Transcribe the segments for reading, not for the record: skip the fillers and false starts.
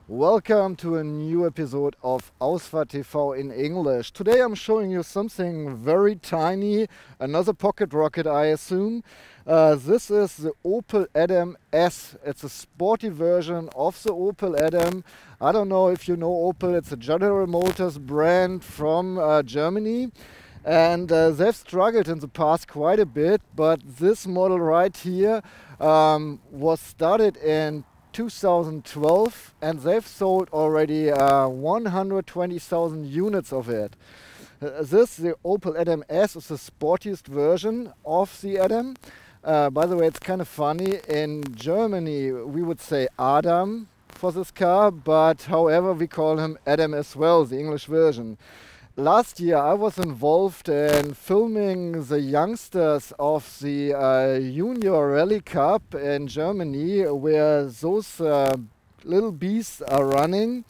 Welcome to a new episode of Ausfahrt.tv in English. Today I'm showing you something very tiny, another pocket rocket I assume. This is the Opel Adam S. It's a sporty version of the Opel Adam. I don't know if you know Opel, it's a General Motors brand from Germany. And they've struggled in the past quite a bit, but this model right here was started in 2012 and they've sold already 120,000 units of it. The Opel Adam S, is the sportiest version of the Adam. By the way, it's kind of funny, in Germany we would say Adam for this car, but however we call him Adam as well, the English version. Last year I was involved in filming the youngsters of the Junior Rally Cup in Germany, where those little beasts are running.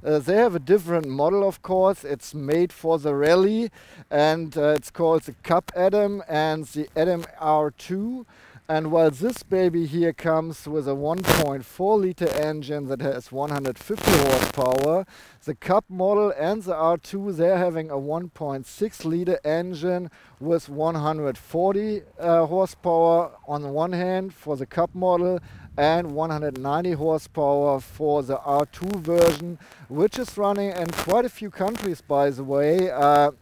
They have a different model, of course. It's made for the rally, and it's called the Cup Adam and the Adam R2. And while this baby here comes with a 1.4 liter engine that has 150 horsepower, the Cup model and the R2, they're having a 1.6 liter engine with 140 horsepower on the one hand for the Cup model and 190 horsepower for the R2 version, which is running in quite a few countries, by the way,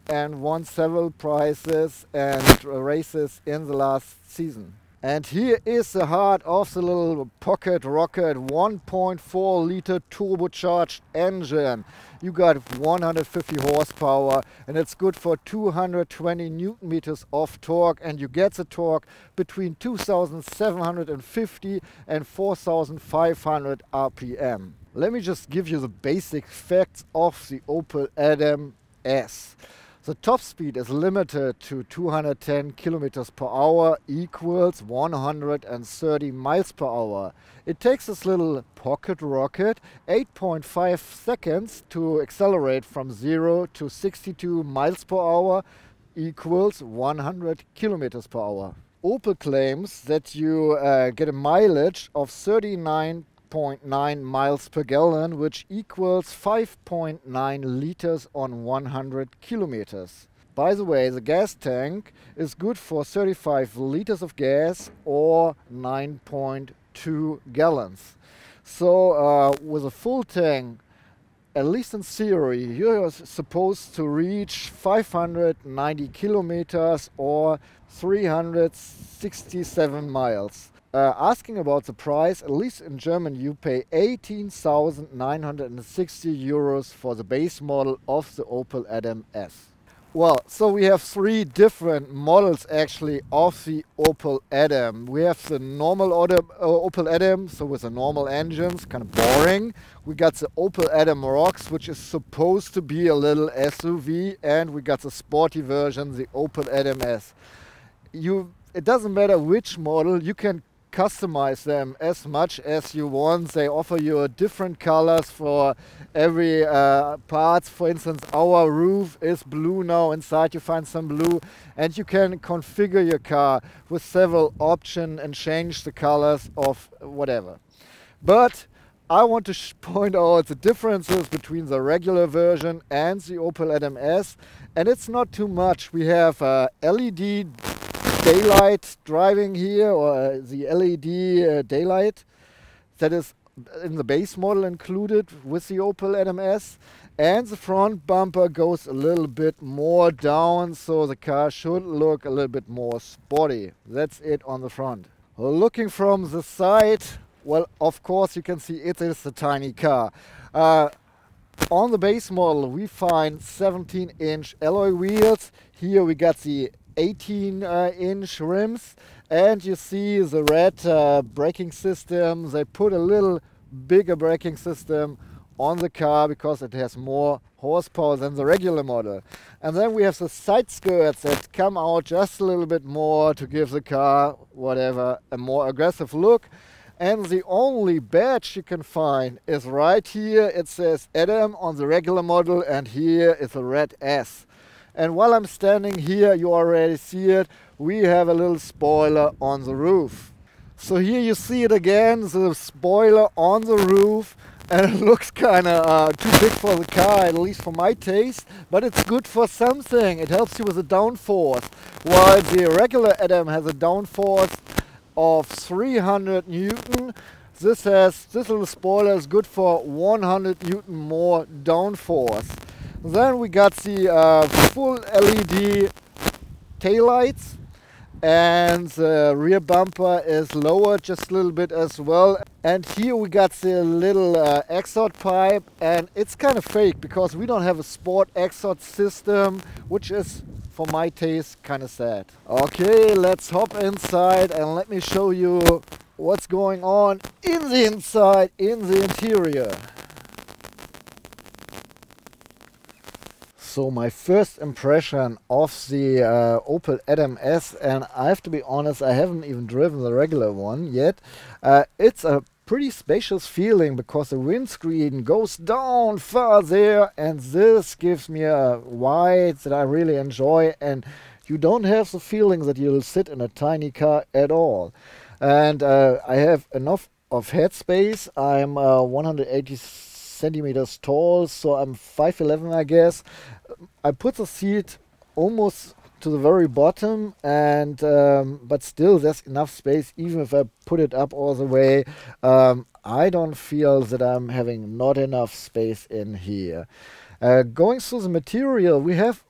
and won several prizes and races in the last season. And here is the heart of the little pocket rocket, 1.4 liter turbocharged engine. You got 150 horsepower and it's good for 220 Newton meters of torque, and you get the torque between 2,750 and 4,500 RPM. Let me just give you the basic facts of the Opel Adam S. The top speed is limited to 210 kilometers per hour equals 130 miles per hour. It takes this little pocket rocket 8.5 seconds to accelerate from 0 to 62 miles per hour equals 100 kilometers per hour. Opel claims that you get a mileage of 39.9 miles per gallon, which equals 5.9 liters on 100 kilometers. By the way, the gas tank is good for 35 liters of gas or 9.2 gallons. So with a full tank, at least in theory, you're supposed to reach 590 kilometers or 367 miles. Asking about the price, at least in Germany you pay 18,960 euros for the base model of the Opel Adam S. Well, so we have three different models actually of the Opel Adam. We have the normal Opel Adam, so with the normal engines, kind of boring. We got the Opel Adam Rocks, which is supposed to be a little SUV, and we got the sporty version, the Opel Adam S. It doesn't matter which model, you can customize them as much as you want. They offer you different colors for every parts. For instance, our roof is blue now. Inside you find some blue, and you can configure your car with several options and change the colors of whatever. But I want to point out the differences between the regular version and the Opel Adam S, and it's not too much. We have LED daylight driving here, or the LED daylight that is in the base model included with the Opel Adam S, and the front bumper goes a little bit more down, so the car should look a little bit more sporty. That's it on the front. Looking from the side, well, of course you can see it is a tiny car. On the base model we find 17-inch alloy wheels. Here we got the 18-inch rims, and you see the red braking system. They put a little bigger braking system on the car because it has more horsepower than the regular model. And then we have the side skirts that come out just a little bit more to give the car, whatever, a more aggressive look. And the only badge you can find is right here. It says Adam on the regular model, and here is a red S. And while I'm standing here, you already see it, we have a little spoiler on the roof. So here you see it again, the spoiler on the roof. and it looks kind of too big for the car, at least for my taste, but it's good for something. It helps you with the downforce, while the regular Adam has a downforce of 300 Newton. This little spoiler is good for 100 Newton more downforce. Then we got the full LED taillights, and the rear bumper is lowered just a little bit as well. And here we got the little exhaust pipe, and it's kind of fake because we don't have a sport exhaust system, which is, for my taste, kind of sad. Okay, let's hop inside and let me show you what's going on in the inside, in the interior. So my first impression of the Opel Adam S, and I have to be honest, I haven't even driven the regular one yet. It's a pretty spacious feeling because the windscreen goes down far there, and this gives me a wide that I really enjoy, and you don't have the feeling that you'll sit in a tiny car at all. And I have enough of headspace. I'm 180 centimeters tall, so I'm 5'11", I guess. I put the seat almost to the very bottom, and but still there's enough space. Even if I put it up all the way, I don't feel that I'm having not enough space in here. Going through the material, we have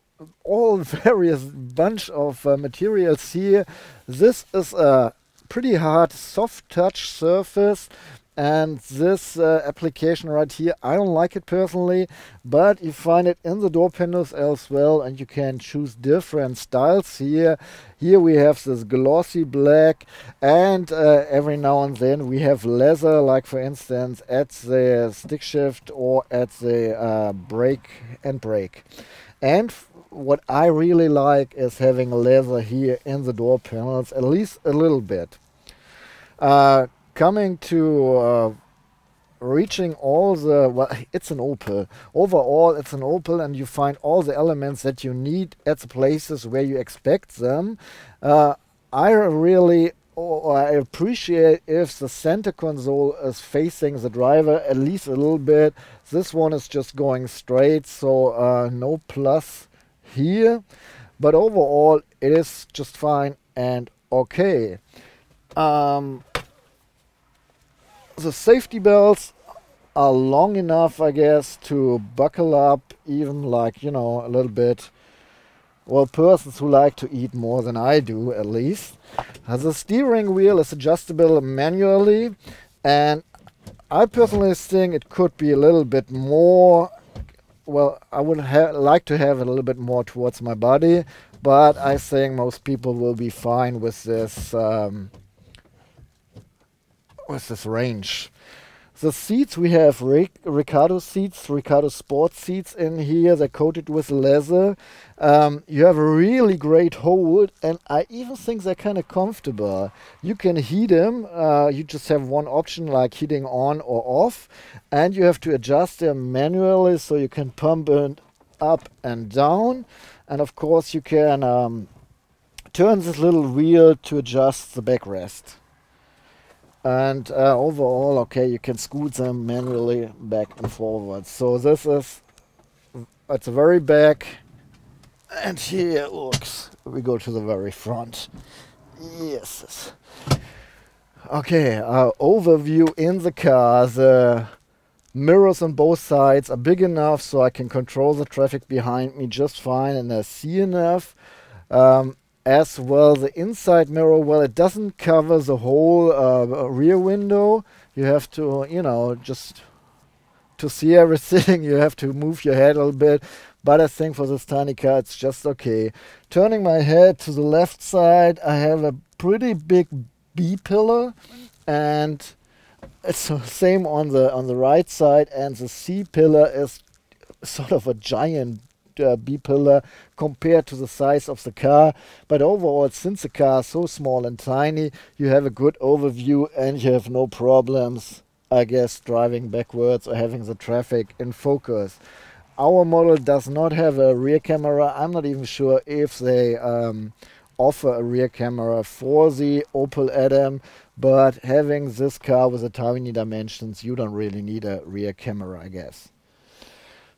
all various bunch of materials here. This is a pretty hard soft touch surface, and this application right here, I don't like it personally, but you find it in the door panels as well, and you can choose different styles here. Here we have this glossy black, and every now and then we have leather, like for instance at the stick shift or at the brake and brake. And what I really like is having leather here in the door panels, at least a little bit. Coming to reaching all the, well, it's an Opel. Overall, it's an Opel, and you find all the elements that you need at the places where you expect them. I really, I appreciate if the center console is facing the driver at least a little bit. This one is just going straight, so no plus here. But overall, it is just fine and okay. The safety belts are long enough, I guess, to buckle up, even like, you know, a little bit, well, persons who like to eat more than I do, at least. The steering wheel is adjustable manually, and I personally think it could be a little bit more, well, I would like to have it a little bit more towards my body, but I think most people will be fine with this range. The seats, we have Recado seats, Recado Sport seats in here. They're coated with leather. You have a really great hold, and I even think they're kind of comfortable. You can heat them. You just have one option, like heating on or off, and you have to adjust them manually, so you can pump it up and down. And of course you can turn this little wheel to adjust the backrest. And overall, okay, you can scoot them manually back and forward. So this is at the very back, and here it looks. We go to the very front. Yes. Okay, overview in the car. The mirrors on both sides are big enough so I can control the traffic behind me just fine, and I see enough. As well, the inside mirror, well, it doesn't cover the whole rear window. You have to, you know, just to see everything, you have to move your head a little bit. But I think for this tiny car, it's just okay. Turning my head to the left side, I have a pretty big B-pillar, and it's the same on the right side, and the C-pillar is sort of a giant B-pillar compared to the size of the car. But overall, since the car is so small and tiny, you have a good overview and you have no problems, I guess, driving backwards or having the traffic in focus. Our model does not have a rear camera. I'm not even sure if they offer a rear camera for the Opel Adam, but having this car with the tiny dimensions, you don't really need a rear camera, I guess.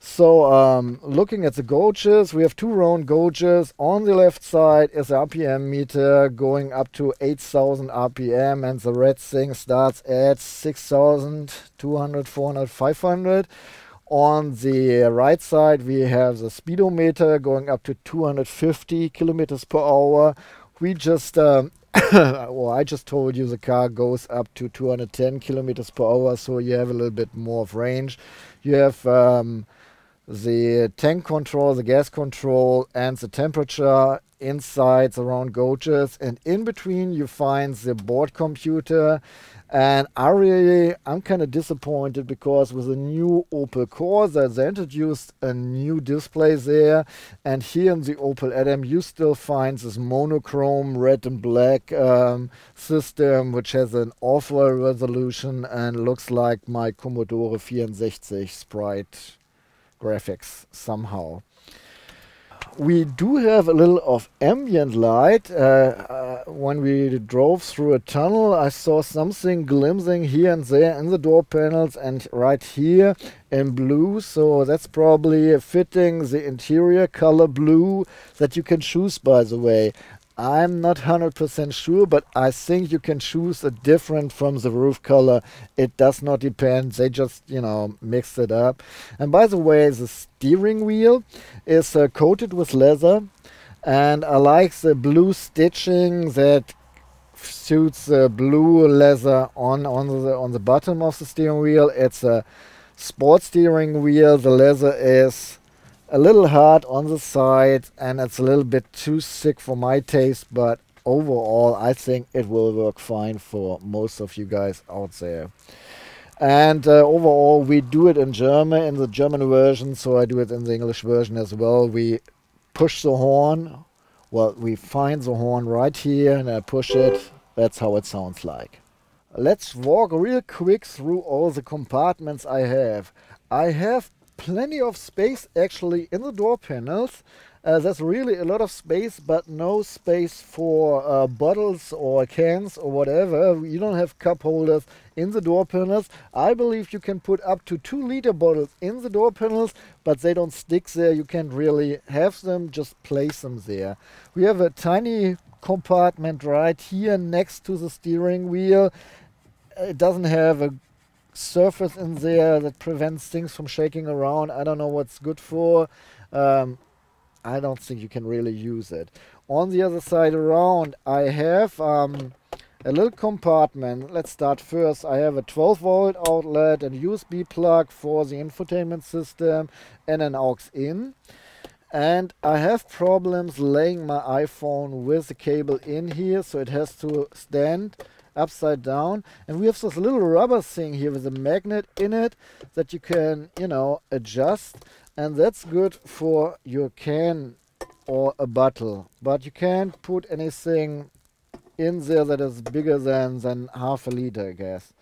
So looking at the gauges, we have two round gauges. On the left side is the RPM meter going up to 8,000 RPM, and the red thing starts at 6,200, 400, 500. On the right side we have the speedometer going up to 250 kilometers per hour. We just well, I just told you the car goes up to 210 kilometers per hour, so you have a little bit more of range. You have the tank control, the gas control, and the temperature inside the round gauges, and in between you find the board computer. And I'm kind of disappointed because with the new Opel Corsa they introduced a new display there, and here in the Opel Adam you still find this monochrome red and black system, which has an awful resolution and looks like my Commodore 64 sprite graphics somehow. We do have a little of ambient light. When we drove through a tunnel, I saw something glimmering here and there in the door panels and right here in blue, so that's probably fitting the interior color blue that you can choose, by the way. I'm not 100% sure, but I think you can choose a different from the roof color. It does not depend. They just, you know, mix it up. And by the way, the steering wheel is coated with leather, and I like the blue stitching that suits the blue leather on the bottom of the steering wheel. It's a sport steering wheel. The leather is a little hard on the side and it's a little bit too thick for my taste, but overall I think it will work fine for most of you guys out there. And overall we do it in German, in the German version, so I do it in the English version as well. We push the horn, well, we find the horn right here and I push it. That's how it sounds like. Let's walk real quick through all the compartments I have. I have plenty of space actually in the door panels. There's really a lot of space, but no space for bottles or cans or whatever. You don't have cup holders in the door panels. I believe you can put up to 2-liter bottles in the door panels, but they don't stick there. You can't really have them, just place them there. We have a tiny compartment right here next to the steering wheel. It doesn't have a surface in there that prevents things from shaking around. I don't know what's good for. I don't think you can really use it. On the other side around I have a little compartment. Let's start first. I have a 12-volt outlet and USB plug for the infotainment system and an aux in. And I have problems laying my iPhone with the cable in here, so it has to stand upside down. And we have this little rubber thing here with a magnet in it that you can, you know, adjust, and that's good for your can or a bottle, but you can't put anything in there that is bigger than half a liter, I guess.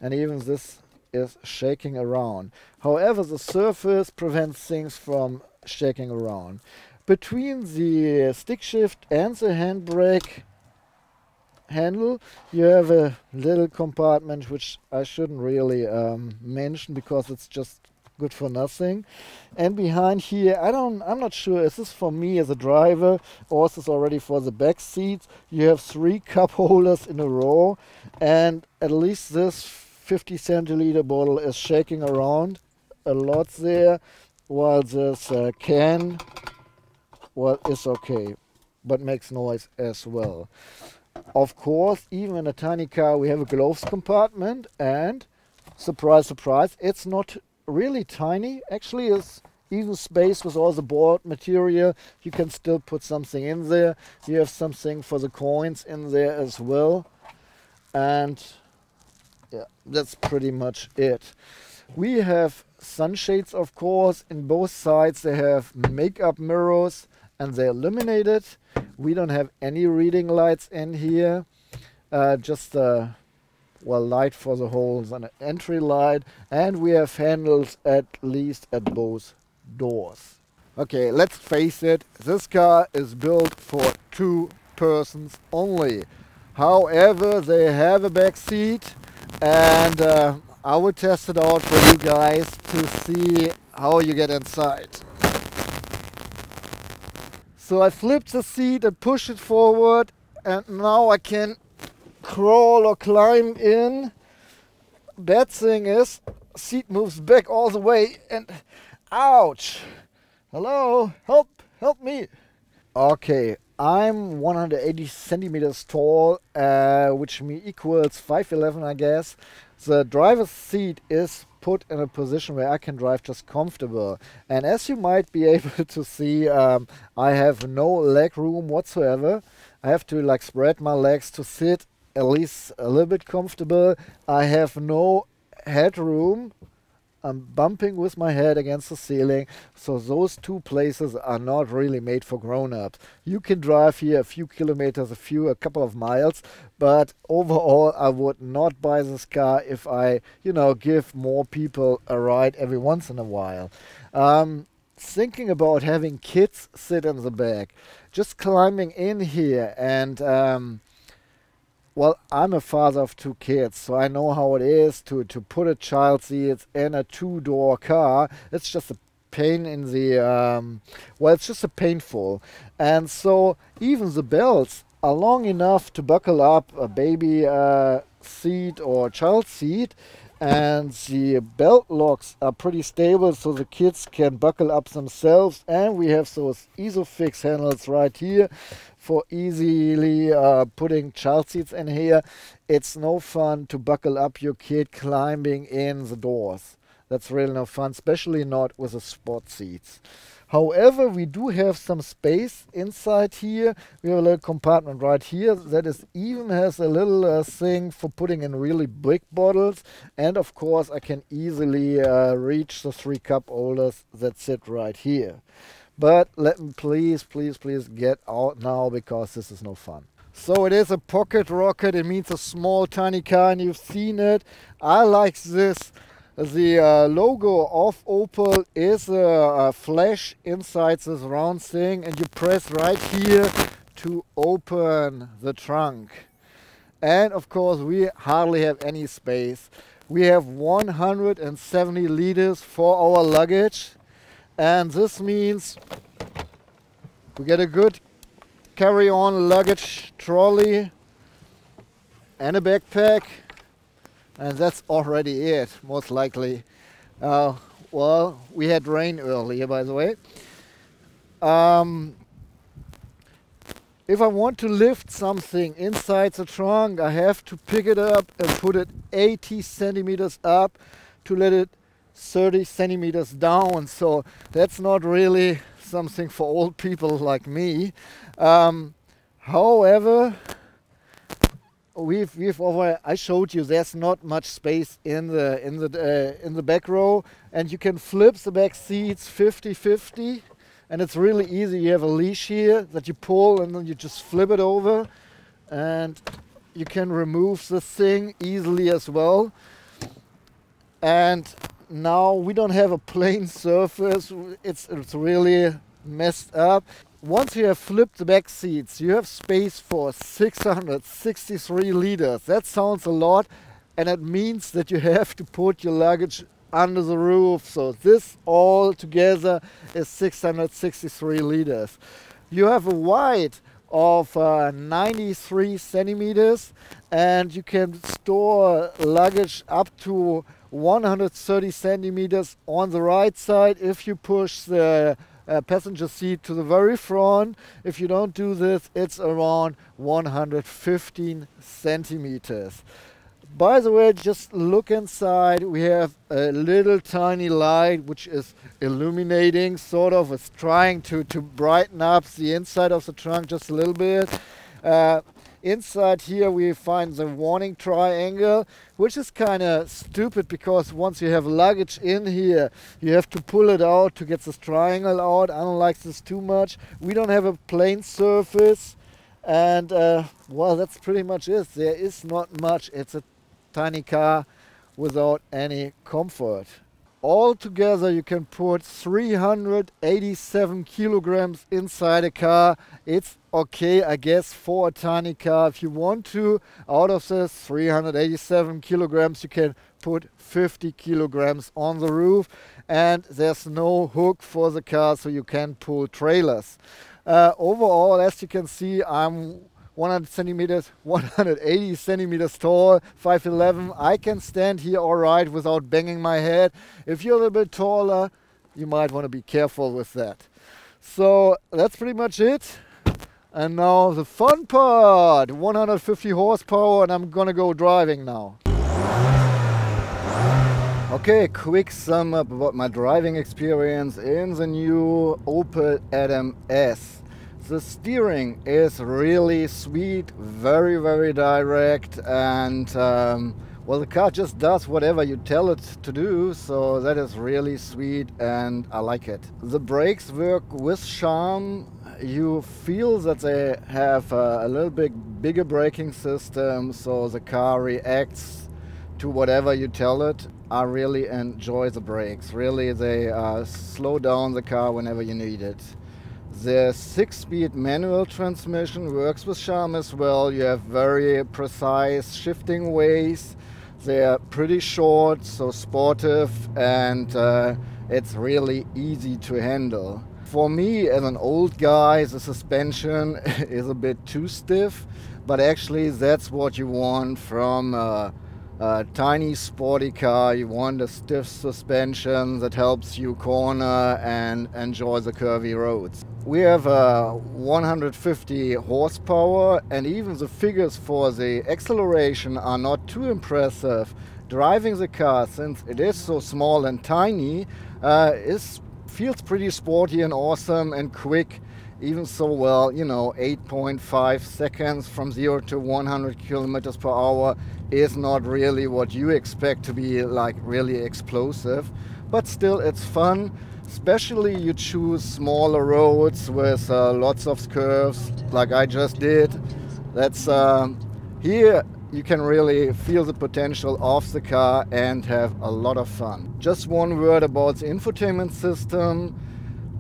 And even this is shaking around. However, the surface prevents things from shaking around. Between the stick shift and the handbrake handle you have a little compartment which I shouldn't really mention because it's just good for nothing. And behind here, I'm not sure, is this for me as a driver or is this already for the back seats? You have 3 cup holders in a row, and at least this 50 centiliter bottle is shaking around a lot there, while this can, well, is okay, but makes noise as well. Of course, even in a tiny car we have a gloves compartment, and surprise surprise, it's not really tiny. Actually it's even space with all the board material. You can still put something in there. You have something for the coins in there as well, and yeah, that's pretty much it. We have sunshades, of course. In both sides they have makeup mirrors and they're illuminated. We don't have any reading lights in here, just a light for the holes and an entry light, and we have handles at least at both doors. Okay, let's face it, this car is built for 2 persons only. However, they have a back seat, and I will test it out for you guys to see how you get inside. So I flipped the seat and pushed it forward, and now I can crawl or climb in. Bad thing is, seat moves back all the way, and ouch! Hello, help me! Okay, I'm 180 centimeters tall, which equals 5'11", I guess. The driver's seat is put in a position where I can drive just comfortable. And as you might be able to see, I have no leg room whatsoever. I have to like spread my legs to sit at least a little bit comfortable. I have no headroom. I'm bumping with my head against the ceiling, so those two places are not really made for grown-ups. You can drive here a few kilometers, a couple of miles, but overall I would not buy this car if I, give more people a ride every once in a while. Thinking about having kids sit in the back, just climbing in here and well, I'm a father of 2 kids, so I know how it is to put a child seat in a 2-door car. It's just a pain in the, well, it's just a painful. And so even the belts are long enough to buckle up a baby seat or child seat. And the belt locks are pretty stable, so the kids can buckle up themselves. And we have those Isofix handles right here for easily putting child seats in here. It's no fun to buckle up your kid climbing in the doors. That's really no fun, especially not with the sport seats. However, we do have some space inside here. We have a little compartment right here that even has a little thing for putting in really big bottles. And of course, I can easily reach the 3 cup holders that sit right here. But let me please get out now, because this is no fun. So it is a pocket rocket. It means a small, tiny car, and you've seen it. I like this. The logo of Opel is a flash inside this round thing, and you press right here to open the trunk. And of course, we hardly have any space. We have 170 liters for our luggage, and this means we get a good carry-on luggage trolley and a backpack. And that's already it, most likely. Well, we had rain earlier, by the way. If I want to lift something inside the trunk, I have to pick it up and put it 80 centimeters up to let it 30 centimeters down. So that's not really something for old people like me. However, I showed you there's not much space in the back row, and you can flip the back seats 50-50, and it's really easy. You have a leash here that you pull, and then you just flip it over, and you can remove the thing easily as well. And now we don't have a plain surface. It's really messed up. Once you have flipped the back seats, you have space for 663 liters. That sounds a lot, and it means that you have to put your luggage under the roof. So this all together is 663 liters. You have a width of 93 centimeters, and you can store luggage up to 130 centimeters on the right side if you push the passenger seat to the very front. If you don't do this, it's around 115 centimeters. By the way, just look inside. We have a little tiny light which is illuminating, sort of. It's trying to brighten up the inside of the trunk just a little bit. Inside here we find the warning triangle, which is kind of stupid, because once you have luggage in here, you have to pull it out to get this triangle out. I don't like this too much. We don't have a plain surface, and well, that's pretty much it. There is not much. It's a tiny car without any comfort. Altogether you can put 387 kilograms inside a car. It's okay, I guess, for a tiny car. If you want to, out of this 387 kilograms, you can put 50 kilograms on the roof, and there's no hook for the car, so you can pull trailers. Overall, as you can see, I'm 180 centimeters tall, 5'11". I can stand here all right without banging my head. If you're a little bit taller, you might want to be careful with that. So that's pretty much it. And now the fun part, 150 horsepower, and I'm gonna go driving now. Okay, quick sum up about my driving experience in the new Opel Adam S. The steering is really sweet, very, very direct, and well, the car just does whatever you tell it to do, so that is really sweet and I like it. The brakes work with charm. You feel that they have a little bit bigger braking system, so the car reacts to whatever you tell it. I really enjoy the brakes. Really, they slow down the car whenever you need it. The 6-speed manual transmission works with charm as well. You have very precise shifting ways. They are pretty short, so sportive, and it's really easy to handle. For me, as an old guy, the suspension is a bit too stiff, but actually that's what you want from a tiny sporty car. You want a stiff suspension that helps you corner and enjoy the curvy roads. We have 150 horsepower, and even the figures for the acceleration are not too impressive. Driving the car, since it is so small and tiny, feels pretty sporty and awesome and quick. Even so, well, you know, 8.5 seconds from 0 to 100 kilometers per hour is not really what you expect to be like really explosive, but still it's fun. Especially you choose smaller roads with lots of curves like I just did. That's here you can really feel the potential of the car and have a lot of fun. Just one word about the infotainment system.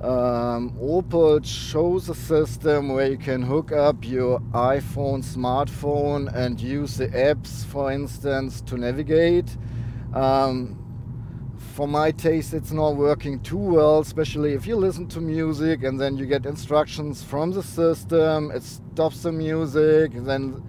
Opel shows a system where you can hook up your iPhone, smartphone and use the apps, for instance, to navigate. For my taste, it's not working too well, especially if you listen to music and then you get instructions from the system. It stops the music, and then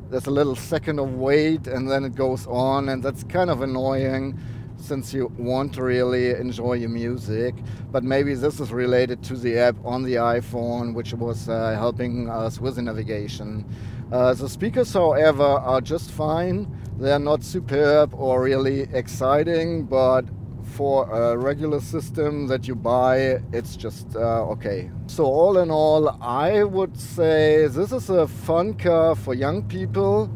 there's a little second of wait, and then it goes on, and that's kind of annoying since you want to really enjoy your music. But maybe this is related to the app on the iPhone, which was helping us with the navigation. The speakers, however, are just fine. They're not superb or really exciting, but for a regular system that you buy, it's just okay. So all in all, I would say this is a fun car for young people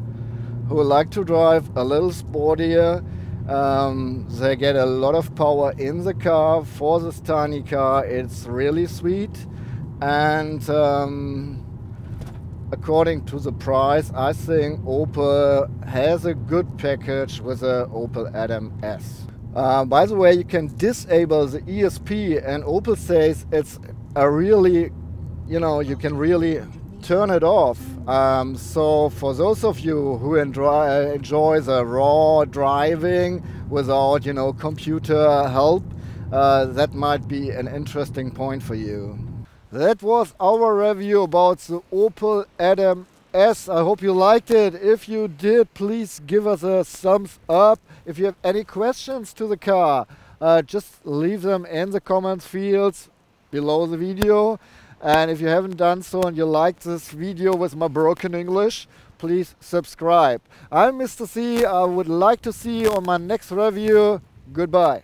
who like to drive a little sportier. They get a lot of power in the car. For this tiny car, it's really sweet, and according to the price, I think Opel has a good package with the Opel Adam S. By the way, you can disable the ESP, and Opel says it's a really, you know, you can really turn it off. So for those of you who enjoy the raw driving without, you know, computer help, that might be an interesting point for you. That was our review about the Opel Adam S. I hope you liked it. If you did, please give us a thumbs up. If you have any questions to the car, just leave them in the comments fields below the video. And if you haven't done so and you liked this video with my broken English, please subscribe. I'm Mr. C. I would like to see you on my next review. Goodbye.